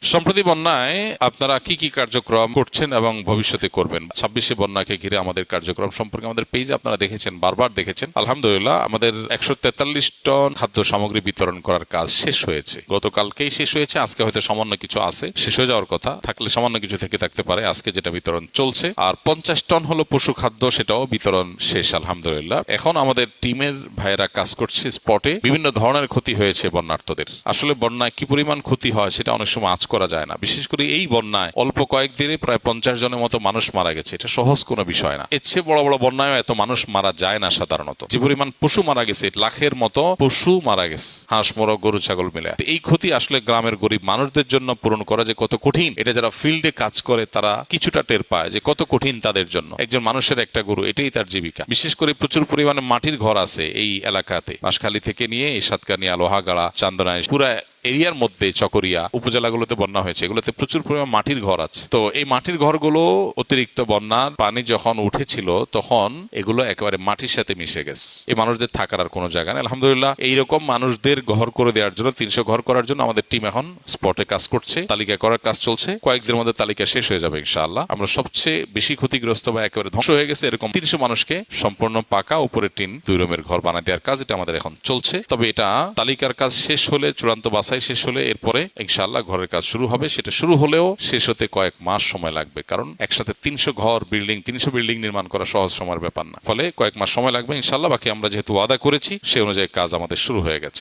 সম্প্রতি বন্যায় আপনারা কি কি কার্যক্রম করছেন এবং ভবিষ্যতে করবেন? 26শে বন্যাকে ঘিরে আমাদের কার্যক্রম সম্পর্কে আমাদের পেজে আপনারা দেখেছেন, বারবার দেখেছেন। আলহামদুলিল্লাহ, আমাদের 143 টন খাদ্য সামগ্রী বিতরণ করার কাজ শেষ হয়েছে। গতকালকেই শেষ হয়েছে। আজকে হয়তো সামান্য কিছু আছে, শেষ হয়ে যাওয়ার কথা, থাকলে সামান্য কিছু থেকে থাকতে পারে। আজকে যেটা বিতরণ চলছে, আর 50 টন হলো পশু খাদ্য, সেটাও বিতরণ শেষ আলহামদুলিল্লাহ। এখন আমাদের টিমের ভাইয়েরা কাজ করছে স্পটে। বিভিন্ন ধরনের ক্ষতি হয়েছে বন্যার্থদের। আসলে বন্যায় কি পরিমাণ ক্ষতি হয় সেটা অনেক সময় আঁচ করা যায় না। বিশেষ করে এই বন্যায় অল্প কয়েকদিনে প্রায় 50 জনের মতো মানুষ মারা গেছে। এটা সহজ কোনো বিষয় না। এর চেয়ে বড় বড় বন্যায় এত মানুষ মারা যায় না সাধারণত। যে পরিমাণ পশু মারা গেছে, লাখের মতো পশু মারা গেছে, হাঁস মোরগ গরু ছাগল মিলে। এই ক্ষতি আসলে গ্রামের গরিব মানুষদের জন্য পূরণ করা যে কত কঠিন, এটা যারা ফিল্ডে কাজ করে তারা কিছুটা টের পায় যে কত কঠিন তাদের জন্য। একজন মানুষের একটা গরু, এটাই তার জীবিকা। বিশেষ করে প্রচুর পরিমাণে মাটির ঘর আছে এই এলাকাতে। বাঁশখালী থেকে নিয়ে এই সাতকানিয়া, লোহাগাড়া, চান্দনায়, পুরা এরিয়ার মধ্যে চকরিয়া উপজেলাগুলোতে বন্যা হয়েছে। এগুলোতে প্রচুর পরিমাণ মাটির ঘর আছে। তো এই মাটির ঘরগুলো অতিরিক্ত বন্যার পানি যখন উঠেছিল তখন এগুলো একেবারে মাটির সাথে মিশে গেছে। এই মানুষদের থাকার আর কোনো জায়গা নেই। আলহামদুলিল্লাহ, এইরকম মানুষদের ঘর করে দেওয়ার জন্য 300 ঘর করার জন্য আমাদের টিম এখন স্পটে কাজ করছে। তালিকা করার কাজ চলছে। কয়েকদিনের মধ্যে তালিকা শেষ হয়ে যাবে ইনশাআল্লাহ। আমরা সবচেয়ে বেশি ক্ষতিগ্রস্ত বা একেবারে ধ্বংস হয়ে গেছে এরকম 300 মানুষকে সম্পূর্ণ পাকা উপরে টিন 2 রুমের ঘর বানিয়ে দেওয়ার কাজ, এটা আমাদের এখন চলছে। তবে এটা তালিকার কাজ শেষ হলে, চূড়ান্ত বাছাই শেষ হলে এরপরে ইনশাআল্লাহ ঘরের কাজ শুরু হবে। সেটা শুরু হলেও শেষ হতে কয়েক মাস সময় লাগবে, কারণ একসাথে 300 বিল্ডিং নির্মাণ করা সহজ সময়ের ব্যাপার না। ফলে কয়েক মাস সময় লাগবে ইনশাআল্লাহ। বাকি আমরা যেহেতু ওয়াদা করেছি সেই অনুযায়ী কাজ আমাদের শুরু হয়ে গেছে।